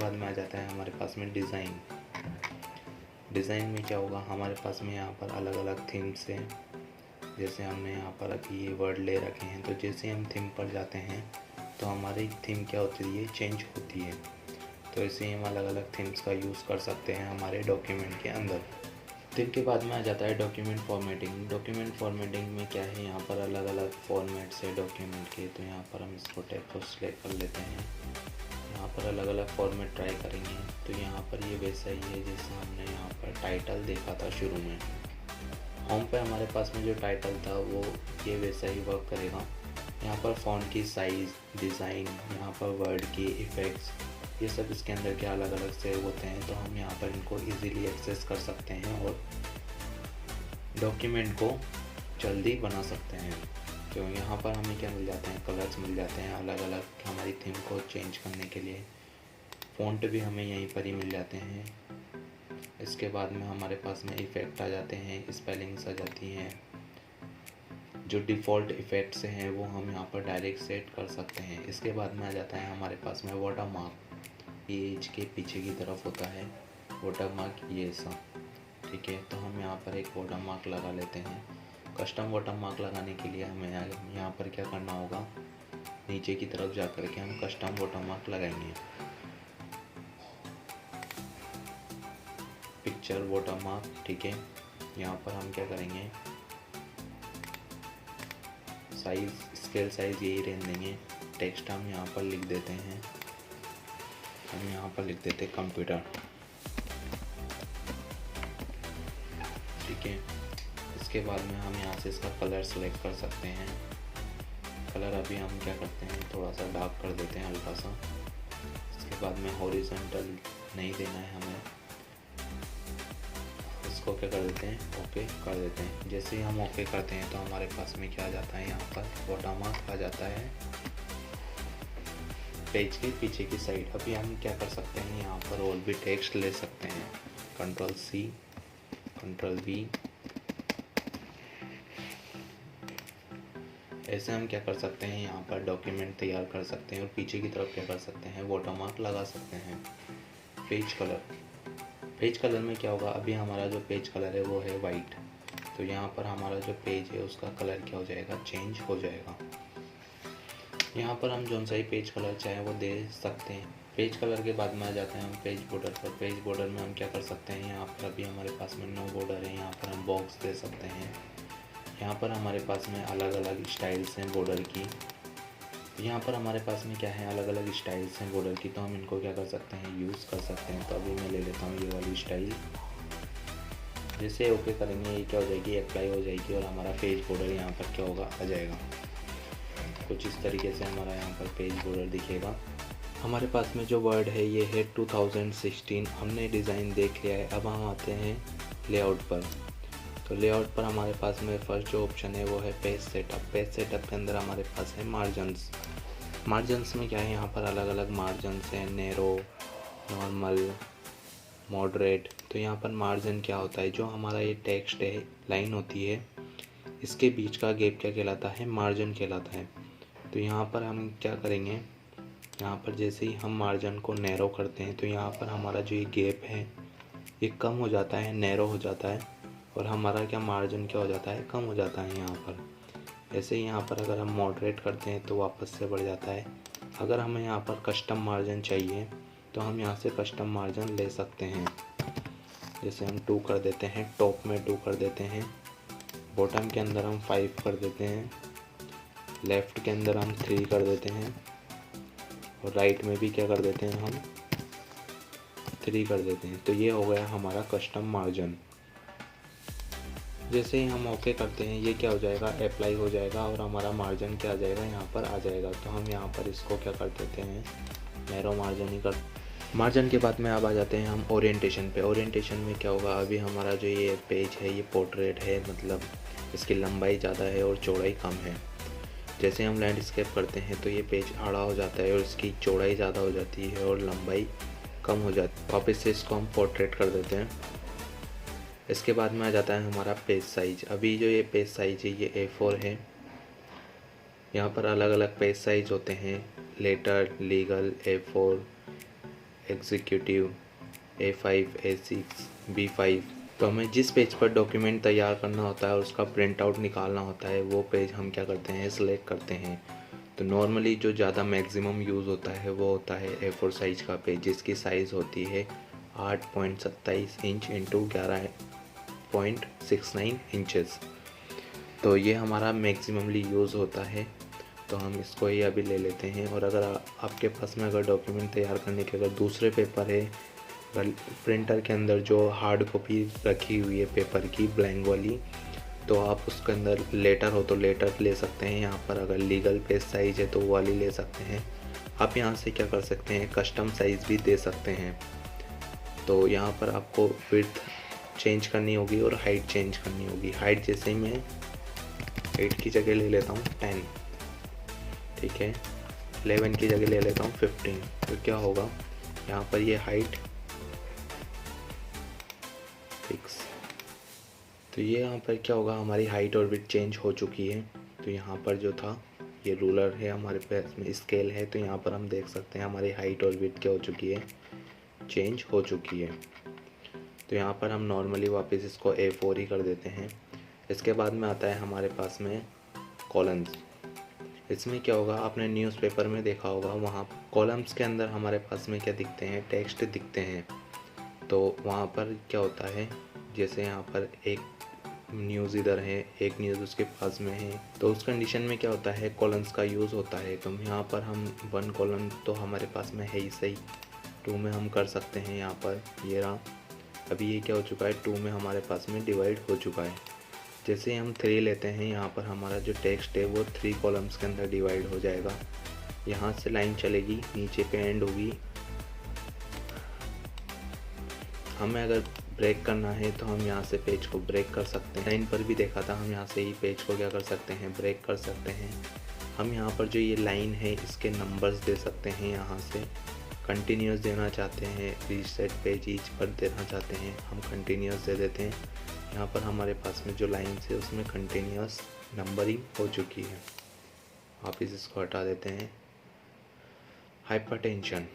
बाद में आ जाता है हमारे पास में डिज़ाइन। डिज़ाइन में क्या होगा, हमारे पास में यहाँ पर अलग अलग थीम्स हैं। जैसे हमने यहाँ पर अभी ये वर्ड ले रखे हैं, तो जैसे हम थीम पर जाते हैं तो हमारी थीम क्या होती है, चेंज होती है। तो ऐसे हम अलग अलग थीम्स का यूज़ कर सकते हैं हमारे डॉक्यूमेंट के अंदर। थीम के बाद में आ जाता है डॉक्यूमेंट फॉर्मेटिंग। डॉक्यूमेंट फॉर्मेटिंग में क्या है, यहाँ पर अलग अलग फॉर्मेट्स है डॉक्यूमेंट के। तो यहाँ पर हम इसको टैब को सिलेक्ट कर लेते हैं। यहाँ पर अलग अलग फॉर्मेट ट्राई करेंगे। तो यहाँ पर ये वैसा ही है जैसा हमने यहाँ पर टाइटल देखा था शुरू में। होम पे हमारे पास में जो टाइटल था वो ये वैसा ही वर्क करेगा। यहाँ पर फ़ॉन्ट की साइज़, डिज़ाइन, यहाँ पर वर्ड की इफ़ेक्ट्स, ये सब इसके अंदर के अलग अलग सेव होते हैं। तो हम यहाँ पर इनको इजीली एक्सेस कर सकते हैं और डॉक्यूमेंट को जल्दी बना सकते हैं। तो यहाँ पर हमें क्या मिल जाते हैं, कलर्स मिल जाते हैं अलग अलग हमारी थीम को चेंज करने के लिए। फ़ॉन्ट भी हमें यहीं पर ही मिल जाते हैं। इसके बाद में हमारे पास में इफ़ेक्ट आ जाते हैं, स्पेलिंग्स आ जाती हैं। जो डिफ़ॉल्ट इफ़ेक्ट्स हैं वो हम यहाँ पर डायरेक्ट सेट कर सकते हैं। इसके बाद में आ जाता है हमारे पास में वाटर मार्क। पेज के पीछे की तरफ होता है वाटर मार्क, ये ऐसा, ठीक है। तो हम यहाँ पर एक वाटर मार्क लगा लेते हैं। कस्टम वाटर मार्क लगाने के लिए हमें यहाँ पर क्या करना होगा, नीचे की तरफ जा कर के हम कस्टम वाटर मार्क लगाएंगे। पिक्चर वाटर मार्क, ठीक है। यहाँ पर हम क्या करेंगे, साइज़, स्केल साइज़ यही रहने देंगे। टेक्स्ट हम यहाँ पर लिख देते हैं, हम यहाँ पर लिख देते हैं कंप्यूटर, ठीक है। इसके बाद में हम यहाँ से इसका कलर सेलेक्ट कर सकते हैं। कलर अभी हम क्या करते हैं, थोड़ा सा डार्क कर देते हैं हल्का सा। इसके बाद में हॉरिजॉन्टल नहीं देना है हमें, इसको क्या कर देते हैं, ओके कर देते हैं। जैसे ही हम ओके करते हैं तो हमारे पास में क्या आ जाता है, यहाँ पर वाटरमार्क आ जाता है पेज के पीछे की साइड। अभी हम क्या कर सकते हैं, यहाँ पर और भी टेक्स्ट ले सकते हैं। Ctrl+C, Ctrl+V, ऐसे हम क्या कर सकते हैं, यहाँ पर डॉक्यूमेंट तैयार कर सकते हैं और पीछे की तरफ क्या कर सकते हैं, वाटरमार्क लगा सकते हैं। पेज कलर, पेज कलर में क्या होगा, अभी हमारा जो पेज कलर है वो है वाइट। तो यहाँ पर हमारा जो पेज है उसका कलर क्या हो जाएगा, चेंज हो जाएगा। यहाँ पर हम जो सा ही पेज कलर चाहे वो दे सकते हैं। पेज कलर के बाद में आ जाते हैं हम पेज बॉर्डर पर। पेज बॉर्डर में हम क्या कर सकते हैं, यहाँ पर अभी हमारे पास में नो बॉर्डर है, यहाँ पर हम बॉक्स दे सकते हैं। यहाँ पर हमारे पास में अलग अलग स्टाइल्स हैं बॉर्डर की। यहाँ पर हमारे पास में क्या है, अलग अलग स्टाइल्स हैं बॉर्डर की। तो हम इनको क्या कर सकते हैं, यूज़ कर सकते हैं। तो अभी मैं ले लेता हूँ ये वाली स्टाइल। जैसे ओके करेंगे ये क्या हो जाएगी, अप्लाई हो जाएगी और हमारा पेज बॉर्डर यहाँ पर क्या होगा, आ जाएगा। कुछ इस तरीके से हमारा यहाँ पर पेज बॉर्डर दिखेगा। हमारे पास में जो वर्ड है ये है 2016। हमने डिज़ाइन देख लिया है। अब हम आते हैं लेआउट पर। तो लेआउट पर हमारे पास में फर्स्ट जो ऑप्शन है वो है पेज सेटअप। पेज सेटअप के अंदर हमारे पास है मार्जिन्स। मार्जिन्स में क्या है, यहाँ पर अलग अलग मार्जिन्स हैं, नैरो, नॉर्मल, मॉडरेट। तो यहाँ पर मार्जिन क्या होता है, जो हमारा ये टेक्स्ट है, लाइन होती है, इसके बीच का गैप क्या कहलाता है, मार्जिन कहलाता है। तो यहाँ पर हम क्या करेंगे, यहाँ पर जैसे ही हम मार्जिन को नैरो करते हैं तो यहाँ पर हमारा जो ये गैप है ये कम हो जाता है, नैरो हो जाता है और हमारा क्या मार्जिन क्या हो जाता है, कम हो जाता है यहाँ पर। ऐसे ही यहाँ पर अगर हम मॉडरेट करते हैं तो वापस से बढ़ जाता है। अगर हमें यहाँ पर कस्टम मार्जिन चाहिए तो हम यहाँ से कस्टम मार्जिन ले सकते हैं। जैसे हम 2 कर देते हैं, टॉप में 2 कर देते हैं, बॉटम के अंदर हम 5 कर देते हैं, लेफ़्ट के अंदर हम 3 कर देते हैं और राइट में भी क्या कर देते हैं, हम 3 कर देते हैं। तो ये हो गया हमारा कस्टम मार्जिन। जैसे ही हम ओके करते हैं ये क्या हो जाएगा, अप्लाई हो जाएगा और हमारा मार्जिन क्या आ जाएगा, यहाँ पर आ जाएगा। तो हम यहाँ पर इसको क्या कर देते हैं, नैरो मार्जिन ही कर। मार्जिन के बाद में अब आ जाते हैं हम ओरिएंटेशन पे। ओरिएंटेशन में क्या होगा, अभी हमारा जो ये पेज है ये पोर्ट्रेट है, मतलब इसकी लंबाई ज़्यादा है और चौड़ाई कम है। जैसे हम लैंडस्केप करते हैं तो ये पेज आड़ा हो जाता है और इसकी चौड़ाई ज़्यादा हो जाती है और लंबाई कम हो जाती है। वापस से इसको हम पोर्ट्रेट कर देते हैं। इसके बाद में आ जाता है हमारा पेज साइज। अभी जो ये पेज साइज है ये A4 है। यहाँ पर अलग अलग पेज साइज होते हैं, letter, legal, A4, executive, A5, A6, B5। तो हमें जिस पेज पर डॉक्यूमेंट तैयार करना होता है और उसका प्रिंट आउट निकालना होता है, वो पेज हम क्या करते हैं, सिलेक्ट करते हैं। तो नॉर्मली जो ज़्यादा मैक्सिमम यूज़ होता है वो होता है A4 साइज़ का पेज, जिसकी साइज़ होती है 8.27 इंच इंटू 11.69 इंचेस। तो ये हमारा मैक्सिममली यूज़ होता है। तो हम इसको ही अभी ले लेते हैं। और अगर आपके पास में अगर डॉक्यूमेंट तैयार करने के अगर दूसरे पेपर है, अगर प्रिंटर के अंदर जो हार्ड कॉपी रखी हुई है पेपर की ब्लैंक वाली, तो आप उसके अंदर लेटर हो तो लेटर ले सकते हैं। यहाँ पर अगर लीगल पेज साइज़ है तो वो वाली ले सकते हैं। आप यहाँ से क्या कर सकते हैं, कस्टम साइज़ भी दे सकते हैं। तो यहाँ पर आपको विड्थ चेंज करनी होगी और हाइट चेंज करनी होगी। हाइट जैसे ही मैं 8 की जगह ले लेता हूँ 10, ठीक है, 11 की जगह ले लेता हूँ 15। तो क्या होगा, यहाँ पर ये हाइट फिक्स। तो ये यहाँ पर क्या होगा, हमारी हाइट और विड्थ चेंज हो चुकी है। तो यहाँ पर जो था, ये रूलर है हमारे पास में, स्केल है, तो यहाँ पर हम देख सकते हैं हमारी हाइट और विड्थ क्या हो चुकी है, चेंज हो चुकी है। तो यहाँ पर हम नॉर्मली वापस इसको A4 ही कर देते हैं। इसके बाद में आता है हमारे पास में कॉलम्स। इसमें क्या होगा, आपने न्यूज़पेपर में देखा होगा, वहाँ कॉलम्स के अंदर हमारे पास में क्या दिखते हैं, टेक्स्ट दिखते हैं। तो वहाँ पर क्या होता है, जैसे यहाँ पर एक न्यूज़ इधर है, एक न्यूज़ उसके पास में है, तो उस कंडीशन में क्या होता है, कॉलम्स का यूज़ होता है। तो यहाँ पर हम 1 कॉलम तो हमारे पास में है ही सही, 2 में हम कर सकते हैं। यहाँ पर ये रहा, अभी ये क्या हो चुका है, 2 में हमारे पास में डिवाइड हो चुका है। जैसे ही हम 3 लेते हैं, यहाँ पर हमारा जो टेक्स्ट है वो 3 कॉलम्स के अंदर डिवाइड हो जाएगा। यहाँ से लाइन चलेगी, नीचे पे एंड होगी। हमें अगर ब्रेक करना है तो हम यहाँ से पेज को ब्रेक कर सकते हैं। लाइन पर भी देखा था, हम यहाँ से ही पेज को क्या कर सकते हैं, ब्रेक कर सकते हैं। हम यहाँ पर जो ये लाइन है इसके नंबर्स दे सकते हैं। यहाँ से कंटिन्यूस देना चाहते हैं, रीसेट पेज ईच पर देना चाहते हैं, हम कंटिन्यूस दे देते हैं। यहाँ पर हमारे पास में जो लाइन्स है उसमें कंटिन्यूस नंबरिंग हो चुकी है। वापस इसको हटा देते हैं। हाइपरटेंशन,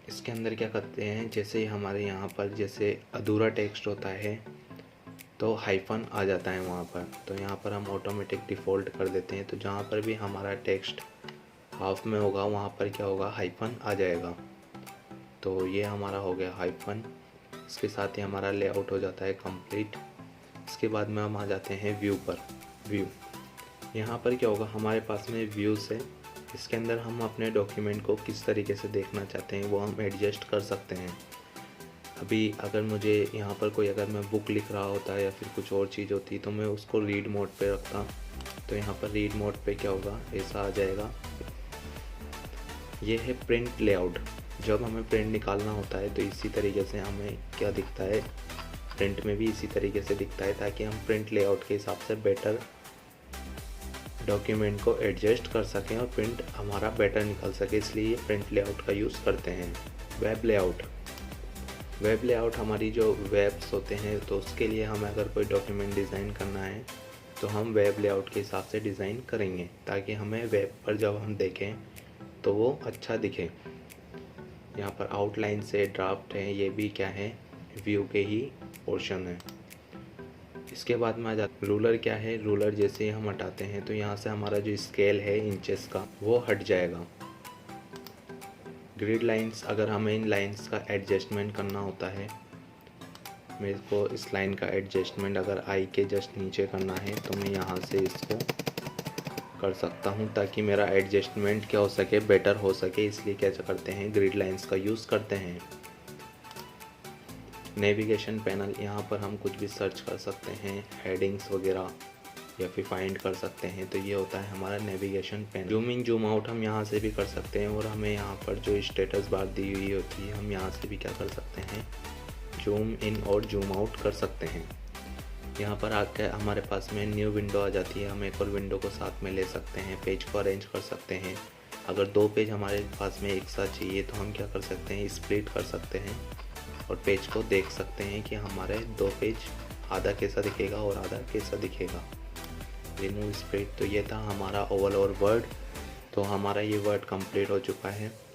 इसके अंदर क्या करते हैं, जैसे हमारे यहाँ पर जैसे अधूरा टेक्स्ट होता है तो हाइफन आ जाता है वहाँ पर, तो यहाँ पर हम ऑटोमेटिक डिफ़ॉल्ट कर देते हैं। तो जहाँ पर भी हमारा टेक्स्ट हाफ में होगा वहाँ पर क्या होगा, हाइफन आ जाएगा। तो ये हमारा हो गया हाइफन। इसके साथ ही हमारा लेआउट हो जाता है कंप्लीट। इसके बाद में हम आ जाते हैं व्यू पर। व्यू, यहाँ पर क्या होगा, हमारे पास में व्यूज़ है, इसके अंदर हम अपने डॉक्यूमेंट को किस तरीके से देखना चाहते हैं वो हम एडजस्ट कर सकते हैं। अभी अगर मुझे यहाँ पर कोई, अगर मैं बुक लिख रहा होता है या फिर कुछ और चीज़ होती तो मैं उसको रीड मोड पे रखता। तो यहाँ पर रीड मोड पे क्या होगा, ऐसा आ जाएगा। ये है प्रिंट लेआउट। जब हमें प्रिंट निकालना होता है तो इसी तरीके से हमें क्या दिखता है, प्रिंट में भी इसी तरीके से दिखता है, ताकि हम प्रिंट लेआउट के हिसाब से बेटर डॉक्यूमेंट को एडजस्ट कर सकें और प्रिंट हमारा बेटर निकल सके, इसलिए प्रिंट लेआउट का यूज़ करते हैं। वेब लेआउट, वेब लेआउट हमारी जो वेब्स होते हैं तो उसके लिए हमें अगर कोई डॉक्यूमेंट डिज़ाइन करना है तो हम वेब लेआउट के हिसाब से डिज़ाइन करेंगे, ताकि हमें वेब पर जब हम देखें तो वो अच्छा दिखे। यहाँ पर आउटलाइन से ड्राफ्ट है, ये भी क्या है, व्यू के ही पोर्शन है। इसके बाद में आ जाता रूलर। क्या है रूलर, जैसे ही हम हटाते हैं तो यहाँ से हमारा जो स्केल है इंचेस का वो हट जाएगा। ग्रिड लाइंस, अगर हमें इन लाइंस का एडजस्टमेंट करना होता है, मेरे को इस लाइन का एडजस्टमेंट अगर आई के जस्ट नीचे करना है तो मैं यहाँ से इसको कर सकता हूँ, ताकि मेरा एडजस्टमेंट क्या हो सके, बेटर हो सके। इसलिए क्या करते हैं, ग्रिड लाइंस का यूज़ करते हैं। नेविगेशन पैनल, यहाँ पर हम कुछ भी सर्च कर सकते हैं, हेडिंग्स वगैरह, या फिर फाइंड कर सकते हैं। तो ये होता है हमारा navigation panel. Zoom in zoom out हम यहाँ से भी कर सकते हैं, और हमें यहाँ पर जो स्टेटस बार दी हुई होती है हम यहाँ से भी क्या कर सकते हैं, जूम इन और जूम आउट कर सकते हैं। यहाँ पर आकर हमारे पास में न्यू विंडो आ जाती है, हम एक और विंडो को साथ में ले सकते हैं, पेज को अरेंज कर सकते हैं। अगर 2 पेज हमारे पास में एक साथ चाहिए तो हम क्या कर सकते हैं, स्प्लिट कर सकते हैं और पेज को देख सकते हैं कि हमारे 2 पेज आधा कैसा दिखेगा और आधा कैसा दिखेगा। रिमूव स्प्लिट, तो ये था हमारा ओवल और वर्ड। तो हमारा ये वर्ड कंप्लीट हो चुका है।